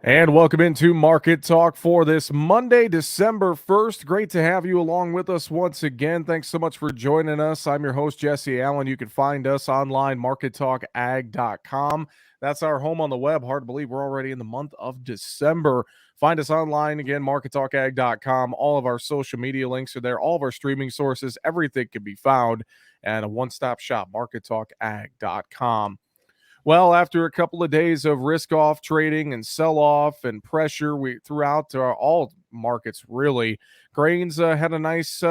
And welcome into Market Talk for this Monday, December 1st. Great to have you along with us once again. Thanks so much for joining us. I'm your host, Jesse Allen. You can find us online, markettalkag.com. That's our home on the web. Hard to believe we're already in the month of December. Find us online again, markettalkag.com. All of our social media links are there, all of our streaming sources, everything can be found at a one-stop shop, markettalkag.com. Well, after a couple of days of risk-off trading and sell-off and pressure, we throughout all markets really, grains had a nice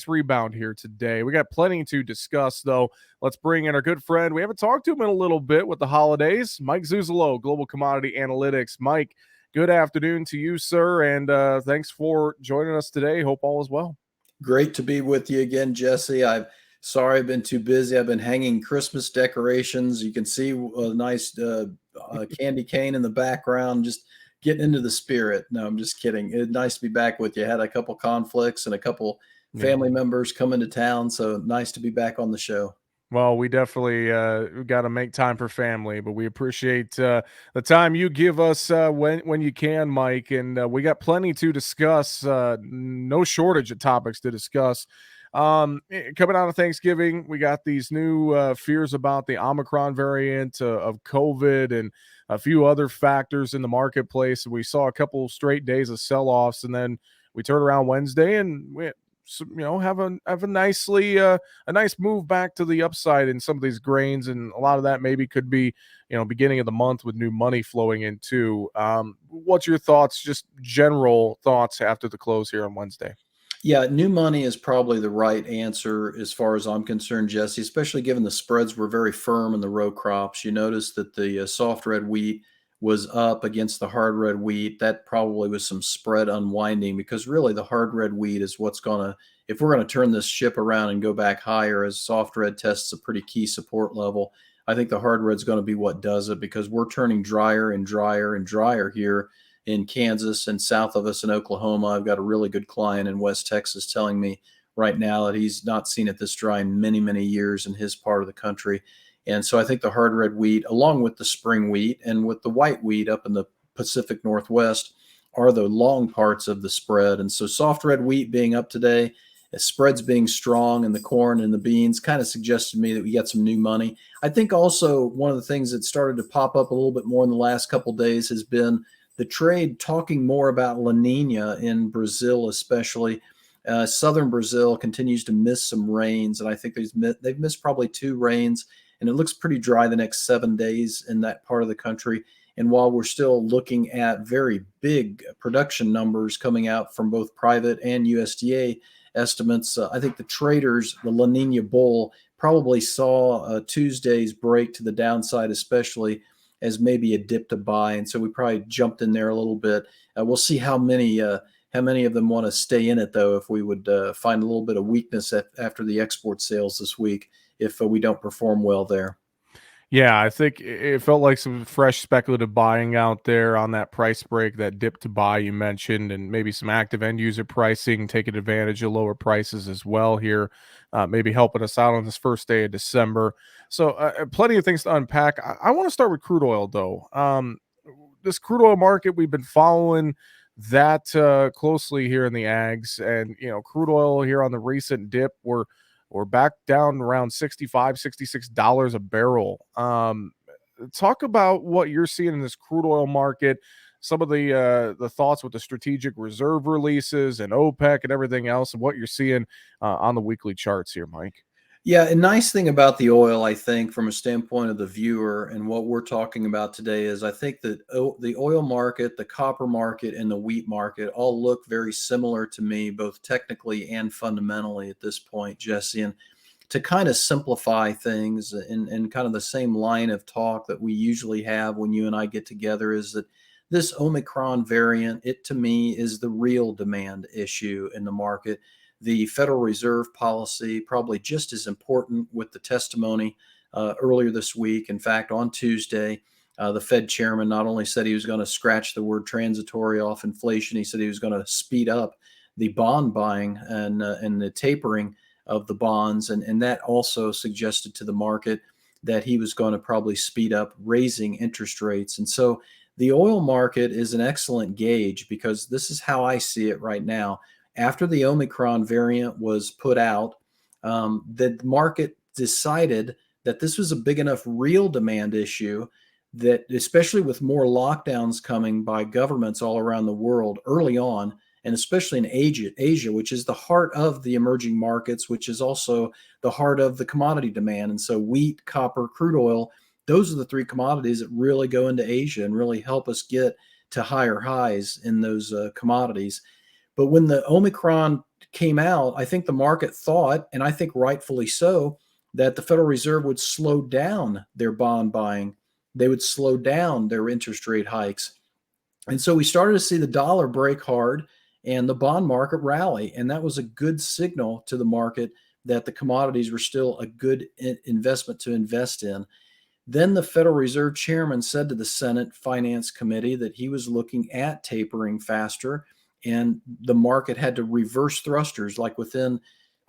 rebound here today. We got plenty to discuss, though. Let's bring in our good friend. We haven't talked to him in a little bit with the holidays. Mike Zuzolo, Global Commodity Analytics. Mike, good afternoon to you, sir, and thanks for joining us today. Hope all is well. Great to be with you again, Jesse. Sorry I've been too busy. I've been hanging Christmas decorations. You can see a nice candy cane in the background, just getting into the spirit. No, I'm just kidding. It's nice to be back with you. I had a couple conflicts and a couple family members come into town, so nice to be back on the show. Well, we definitely got to make time for family, but we appreciate the time you give us when you can, Mike. And we got plenty to discuss. No shortage of topics to discuss. Coming out of Thanksgiving, we got these new fears about the Omicron variant of COVID and a few other factors in the marketplace. We saw a couple straight days of sell-offs, and then we turn around Wednesday and we have a nice move back to the upside in some of these grains, and a lot of that maybe could be beginning of the month with new money flowing in too. What's your thoughts, just general thoughts after the close here on Wednesday? Yeah, new money is probably the right answer as far as I'm concerned, Jesse, especially given the spreads were very firm in the row crops. You notice that the soft red wheat was up against the hard red wheat. That probably was some spread unwinding, because really the hard red wheat is what's going to, if we're going to turn this ship around and go back higher, as soft red tests a pretty key support level, I think the hard red's going to be what does it, because we're turning drier and drier and drier here in Kansas and south of us in Oklahoma. I've got a really good client in West Texas telling me right now that he's not seen it this dry in many, many years in his part of the country. And so I think the hard red wheat, along with the spring wheat and with the white wheat up in the Pacific Northwest, are the long parts of the spread. And so soft red wheat being up today, spreads being strong, and the corn and the beans kind of suggested to me that we got some new money. I think also one of the things that started to pop up a little bit more in the last couple of days has been the trade talking more about La Nina in Brazil, especially. Southern Brazil continues to miss some rains, and I think they've missed probably 2 rains, and it looks pretty dry the next 7 days in that part of the country. And while we're still looking at very big production numbers coming out from both private and USDA estimates, I think the traders, the La Nina bull, probably saw Tuesday's break to the downside, especially as maybe a dip to buy, and so we probably jumped in there a little bit. We'll see how many of them want to stay in it, though, if we would find a little bit of weakness after the export sales this week, if we don't perform well there. Yeah, I think it felt like some fresh speculative buying out there on that price break, that dip to buy you mentioned, and maybe some active end user pricing, taking advantage of lower prices as well here, maybe helping us out on this first day of December. So, plenty of things to unpack. I want to start with crude oil, though. This crude oil market, we've been following that closely here in the ags, and crude oil here on the recent dip, we're back down around $65, $66 a barrel. Talk about what you're seeing in this crude oil market, some of the thoughts with the strategic reserve releases and OPEC and everything else, and what you're seeing on the weekly charts here, Mike. Yeah, a nice thing about the oil, I think, from a standpoint of the viewer and what we're talking about today, is I think that the oil market, the copper market, and the wheat market all look very similar to me, both technically and fundamentally at this point, Jesse. And to kind of simplify things in kind of the same line of talk that we usually have when you and I get together, is that this Omicron variant, it to me is the real demand issue in the market. The Federal Reserve policy, probably just as important, with the testimony earlier this week. In fact, on Tuesday, the Fed chairman not only said he was going to scratch the word transitory off inflation, he said he was going to speed up the bond buying and the tapering of the bonds. And that also suggested to the market that he was going to probably speed up raising interest rates. And so The oil market is an excellent gauge because this is how I see it right now. After the Omicron variant was put out, the market decided that this was a big enough real demand issue that, especially with more lockdowns coming by governments all around the world early on, and especially in Asia, which is the heart of the emerging markets, which is also the heart of the commodity demand. And so wheat, copper, crude oil, those are the three commodities that really go into Asia and really help us get to higher highs in those commodities. But when the Omicron came out, I think the market thought, and I think rightfully so, that the Federal Reserve would slow down their bond buying. They would slow down their interest rate hikes. And so we started to see the dollar break hard and the bond market rally. And that was a good signal to the market that the commodities were still a good investment to invest in. Then the Federal Reserve chairman said to the Senate Finance Committee that he was looking at tapering faster, and the market had to reverse thrusters. Like within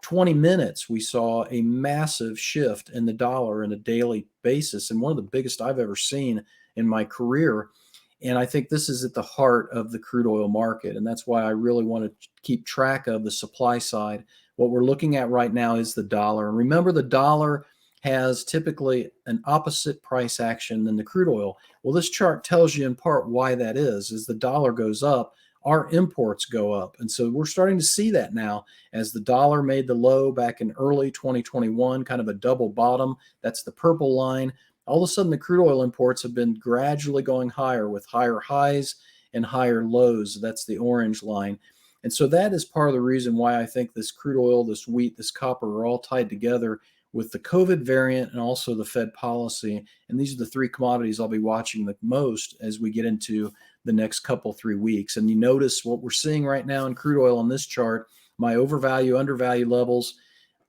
20 minutes, we saw a massive shift in the dollar on a daily basis, and one of the biggest I've ever seen in my career. And I think this is at the heart of the crude oil market. And that's why I really want to keep track of the supply side. What we're looking at right now is the dollar. And remember, the dollar has typically an opposite price action than the crude oil. Well, this chart tells you in part why that is. As the dollar goes up, our imports go up. And so we're starting to see that now as the dollar made the low back in early 2021, kind of a double bottom. That's the purple line. All of a sudden, the crude oil imports have been gradually going higher with higher highs and higher lows. That's the orange line. And so that is part of the reason why I think this crude oil, this wheat, this copper are all tied together with the COVID variant and also the Fed policy. And these are the three commodities I'll be watching the most as we get into the next couple, 3 weeks. And you notice what we're seeing right now in crude oil on this chart, my overvalue, undervalue levels.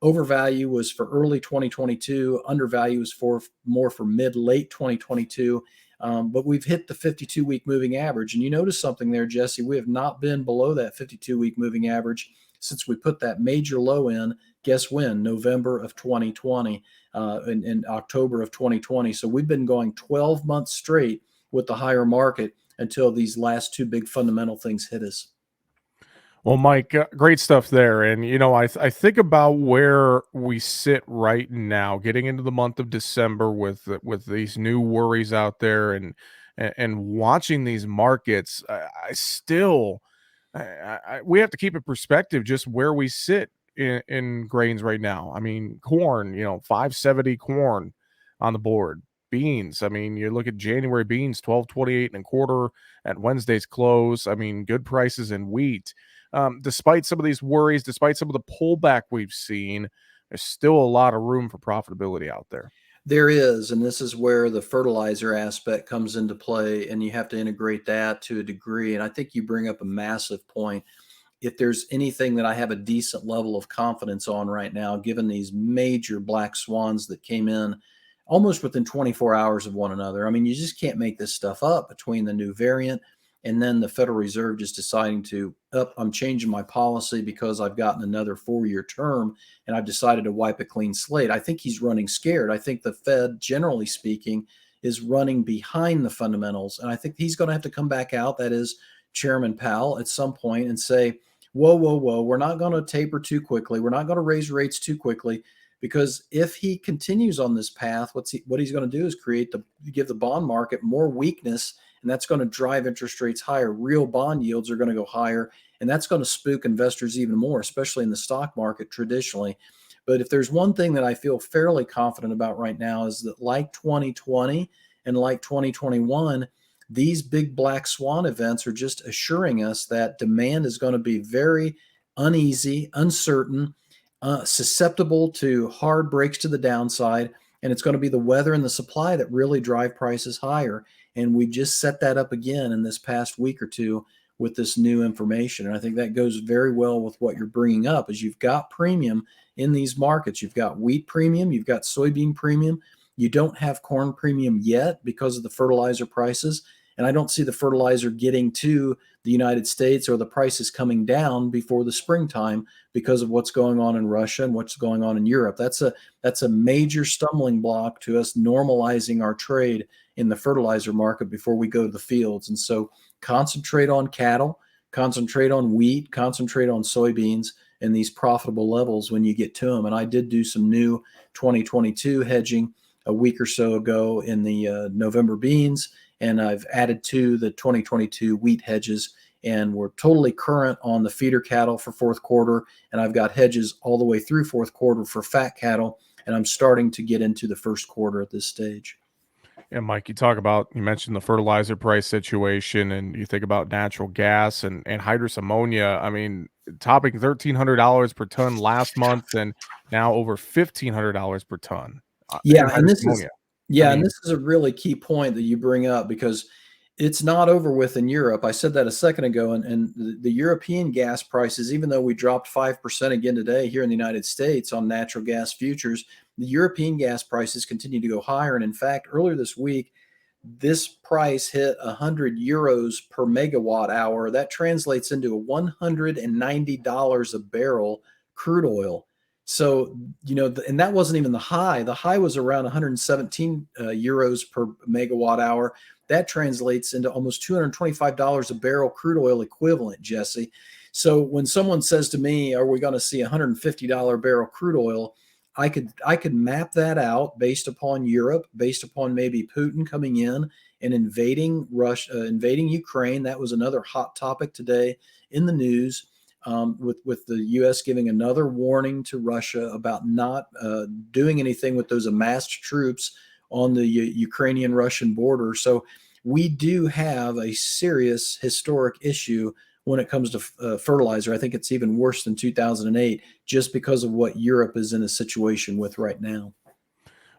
Overvalue was for early 2022. Undervalue was for more for mid-late 2022. But we've hit the 52-week moving average. And you notice something there, Jesse. We have not been below that 52-week moving average since we put that major low in. Guess when? November of 2020 and October of 2020. So we've been going 12 months straight with the higher market until these last two big fundamental things hit us. Well, Mike, great stuff there. And, I think about where we sit right now, getting into the month of December with these new worries out there and watching these markets. I still, we have to keep in perspective just where we sit in grains right now. I mean, corn, 570 corn on the board. Beans, I mean, you look at January beans, 12.28 and a quarter at Wednesday's close. I mean, good prices in wheat. Despite some of these worries, despite some of the pullback we've seen, there's still a lot of room for profitability out there. There is, and this is where the fertilizer aspect comes into play, and you have to integrate that to a degree. And I think you bring up a massive point. If there's anything that I have a decent level of confidence on right now, given these major black swans that came in almost within 24 hours of one another. I mean, you just can't make this stuff up between the new variant and then the Federal Reserve just deciding to, I'm changing my policy because I've gotten another 4-year term and I've decided to wipe a clean slate. I think he's running scared. I think the Fed, generally speaking, is running behind the fundamentals. And I think he's going to have to come back out, that is Chairman Powell, at some point and say, whoa, we're not going to taper too quickly. We're not going to raise rates too quickly. Because if he continues on this path, what he's going to do is give the bond market more weakness, and that's going to drive interest rates higher. Real bond yields are going to go higher, and that's going to spook investors even more, especially in the stock market traditionally. But if there's one thing that I feel fairly confident about right now is that, like 2020 and like 2021, these big black swan events are just assuring us that demand is going to be very uneasy, uncertain, susceptible to hard breaks to the downside, and it's going to be the weather and the supply that really drive prices higher. And we just set that up again in this past week or two with this new information. And I think that goes very well with what you're bringing up, is you've got premium in these markets. You've got wheat premium, you've got soybean premium. You don't have corn premium yet because of the fertilizer prices. And I don't see the fertilizer getting to the United States or the prices coming down before the springtime because of what's going on in Russia and what's going on in Europe. That's a major stumbling block to us normalizing our trade in the fertilizer market before we go to the fields. And so concentrate on cattle, concentrate on wheat, concentrate on soybeans and these profitable levels when you get to them. And I did do some new 2022 hedging a week or so ago in the November beans, and I've added to the 2022 wheat hedges, and we're totally current on the feeder cattle for fourth quarter, and I've got hedges all the way through fourth quarter for fat cattle, and I'm starting to get into the first quarter at this stage. And Mike, you mentioned the fertilizer price situation, and you think about natural gas and hydrous ammonia. I mean, topping $1,300 per ton last month, and now over $1,500 per ton Yeah, in and hydrous this is ammonia. I yeah, and mean, this is a really key point that you bring up because it's not over with in Europe. I said that a second ago, and the European gas prices, even though we dropped 5% again today here in the United States on natural gas futures, the European gas prices continue to go higher. And in fact, earlier this week, this price hit 100 euros per megawatt hour. That translates into $190 a barrel crude oil. So, and that wasn't even the high. The high was around 117 euros per megawatt hour. That translates into almost $225 a barrel crude oil equivalent, Jesse. So when someone says to me, are we going to see $150 barrel crude oil? I could map that out based upon Europe, based upon maybe Putin coming in and invading Russia, invading Ukraine. That was another hot topic today in the news, with the U.S. giving another warning to Russia about not doing anything with those amassed troops on the Ukrainian-Russian border. So we do have a serious historic issue when it comes to fertilizer. I think it's even worse than 2008 just because of what Europe is in a situation with right now.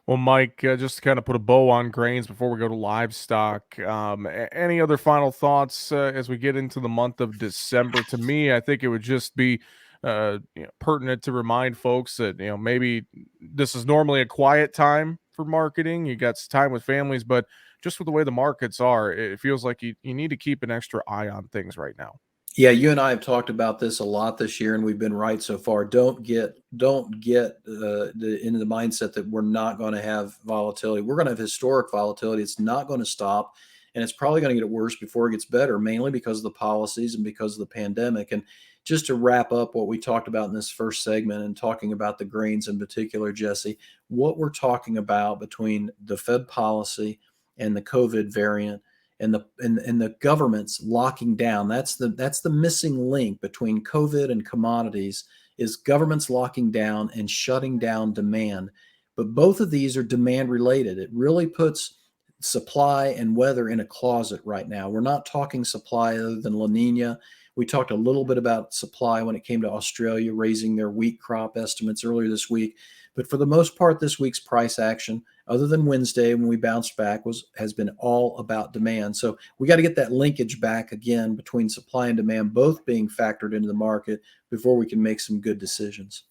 well, Mike, just to kind of put a bow on grains before we go to livestock, any other final thoughts as we get into the month of December? To me, I think it would just be pertinent to remind folks that maybe this is normally a quiet time for marketing. You got some time with families, but just with the way the markets are, it feels like you need to keep an extra eye on things right now. Yeah, you and I have talked about this a lot this year, and we've been right so far. Don't get into the mindset that we're not going to have volatility. We're going to have historic volatility. It's not going to stop, and it's probably going to get worse before it gets better, mainly because of the policies and because of the pandemic. And just to wrap up what we talked about in this first segment and talking about the grains in particular, Jesse, what we're talking about between the Fed policy and the COVID variant and the government's locking down. That's the missing link between COVID and commodities is governments locking down and shutting down demand. But both of these are demand related. It really puts supply and weather in a closet right now. We're not talking supply other than La Nina. We talked a little bit about supply when it came to Australia raising their wheat crop estimates earlier this week. But for the most part, this week's price action, other than Wednesday when we bounced back, has been all about demand. So we got to get that linkage back again between supply and demand, both being factored into the market before we can make some good decisions.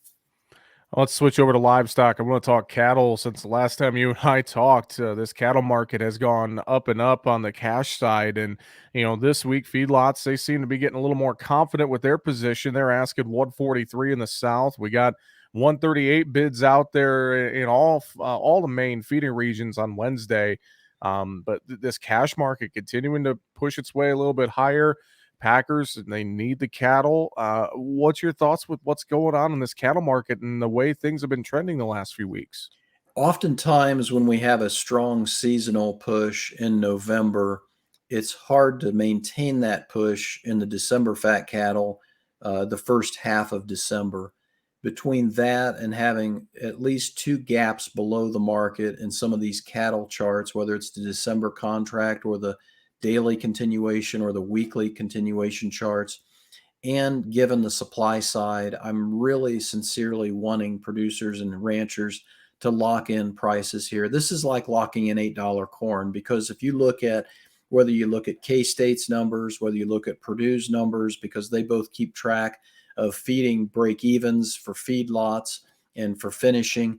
Let's switch over to livestock. I want to talk cattle. Since the last time you and I talked, this cattle market has gone up and up on the cash side. And, this week, feedlots, they seem to be getting a little more confident with their position. They're asking 143 in the South. We got 138 bids out there in all the main feeding regions on Wednesday. But this cash market continuing to push its way a little bit higher. Packers, and they need the cattle. What's your thoughts with what's going on in this cattle market and the way things have been trending the last few weeks? Oftentimes, when we have a strong seasonal push in November, it's hard to maintain that push in the December fat cattle, the first half of December. Between that and having at least two gaps below the market in some of these cattle charts, whether it's the December contract or the daily continuation or the weekly continuation charts, and given the supply side, I'm really sincerely wanting producers and ranchers to lock in prices here. This is like locking in $8 corn because if you look at whether you look at K-State's numbers, whether you look at Purdue's numbers, because they both keep track of feeding break evens for feedlots and for finishing,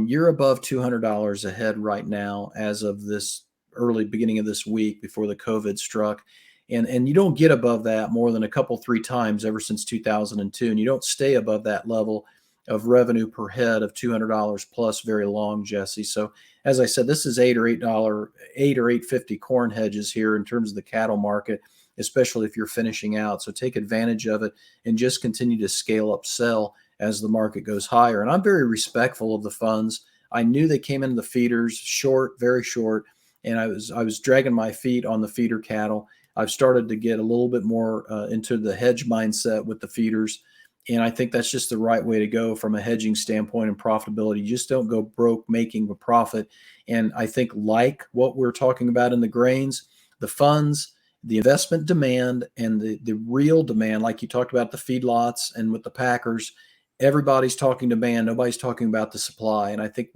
you're above $200 a head right now as of this early beginning of this week before the COVID struck. And you don't get above that more than a couple, three times ever since 2002. And you don't stay above that level of revenue per head of $200 plus very long, Jesse. So as I said, this is $8 or $8.50 corn hedges here in terms of the cattle market, especially if you're finishing out. So take advantage of it and just continue to scale up sell as the market goes higher. And I'm very respectful of the funds. I knew they came into the feeders short, very short, and I was dragging my feet on the feeder cattle. I've started to get a little bit more into the hedge mindset with the feeders. And I think that's just the right way to go from a hedging standpoint and profitability. You just don't go broke making a profit. And I think, like what we're talking about in the grains, the funds, the investment demand, and the real demand, like you talked about the feedlots and with the packers, everybody's talking demand. Nobody's talking about the supply. And I think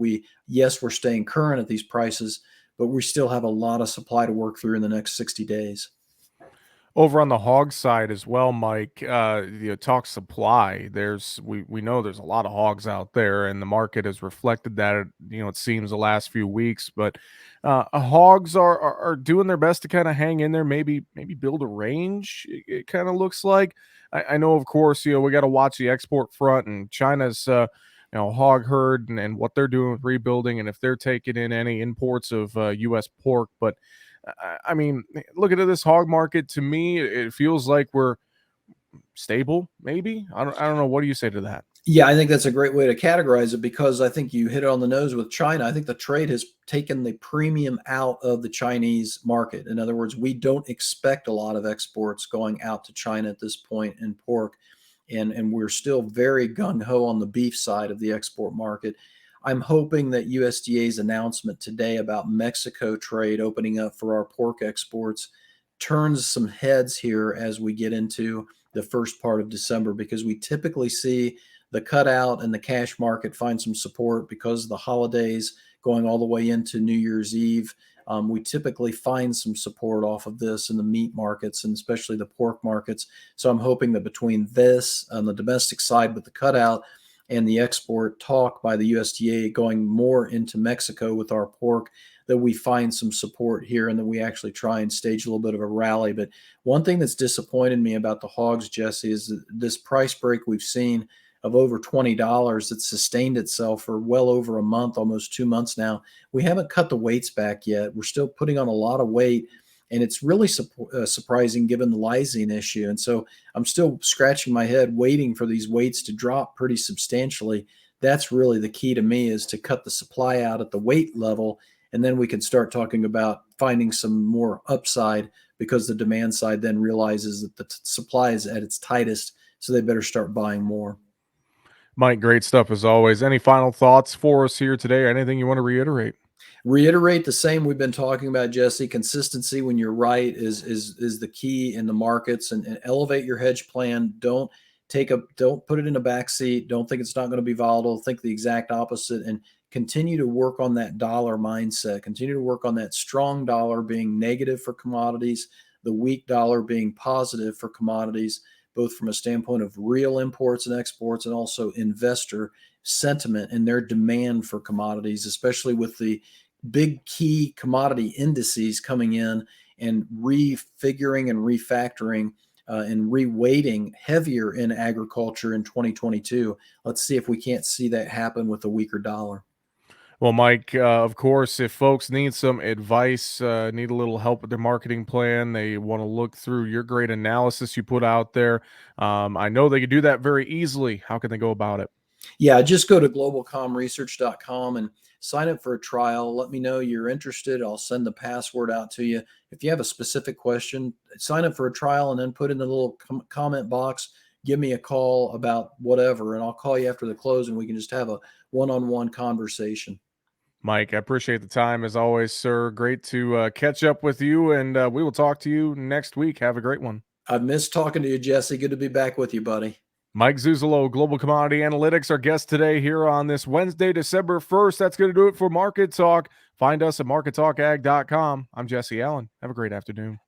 yes, we're staying current at these prices, but we still have a lot of supply to work through in the next 60 days. Over on the hog side as well, Mike, talk supply. We know there's a lot of hogs out there, and the market has reflected that. It seems the last few weeks, but hogs are doing their best to kind of hang in there. Maybe build a range. It kind of looks like. I know, of course, we got to watch the export front and China's hog herd and what they're doing with rebuilding, and if they're taking in any imports of U.S. pork, but I mean, looking at this hog market, to me, it feels like we're stable. Maybe I don't know. What do you say to that? Yeah, I think that's a great way to categorize it because I think you hit it on the nose with China. I think the trade has taken the premium out of the Chinese market. In other words, we don't expect a lot of exports going out to China at this point in pork. And we're still very gung ho on the beef side of the export market. I'm hoping that USDA's announcement today about Mexico trade opening up for our pork exports turns some heads here as we get into the first part of December, because we typically see the cutout and the cash market find some support because of the holidays going all the way into New Year's Eve. We typically find some support off of this in the meat markets and especially the pork markets. So I'm hoping that between this on the domestic side with the cutout and the export talk by the USDA going more into Mexico with our pork, that we find some support here and that we actually try and stage a little bit of a rally. But one thing that's disappointed me about the hogs, Jesse, is this price break we've seen of over $20 that's sustained itself for well over a month, almost 2 months now. We haven't cut the weights back yet. We're still putting on a lot of weight, and it's really surprising given the lysine issue. And so I'm still scratching my head waiting for these weights to drop pretty substantially. That's really the key to me, is to cut the supply out at the weight level, and then we can start talking about finding some more upside, because the demand side then realizes that the supply is at its tightest, so they better start buying more. Mike, great stuff as always. Any final thoughts for us here today, or anything you want to reiterate? Reiterate the same we've been talking about, Jesse. Consistency when you're right is the key in the markets, and elevate your hedge plan. Don't put it in a back seat. Don't think it's not going to be volatile. Think the exact opposite, and continue to work on that dollar mindset. Continue to work on that strong dollar being negative for commodities, the weak dollar being positive for commodities, both from a standpoint of real imports and exports, and also investor sentiment and their demand for commodities, especially with the big key commodity indices coming in and refiguring and refactoring and reweighting heavier in agriculture in 2022. Let's see if we can't see that happen with a weaker dollar. Well, Mike, of course, if folks need some advice, need a little help with their marketing plan, they want to look through your great analysis you put out there. I know they could do that very easily. How can they go about it? Yeah, just go to globalcomresearch.com and sign up for a trial. Let me know you're interested. I'll send the password out to you. If you have a specific question, sign up for a trial and then put in the little comment box. Give me a call about whatever, and I'll call you after the close, and we can just have a one-on-one conversation. Mike, I appreciate the time as always, sir. Great to catch up with you, and we will talk to you next week. Have a great one. I've missed talking to you, Jesse. Good to be back with you, buddy. Mike Zuzolo, Global Commodity Analytics, our guest today here on this Wednesday, December 1st. That's going to do it for Market Talk. Find us at markettalkag.com. I'm Jesse Allen. Have a great afternoon.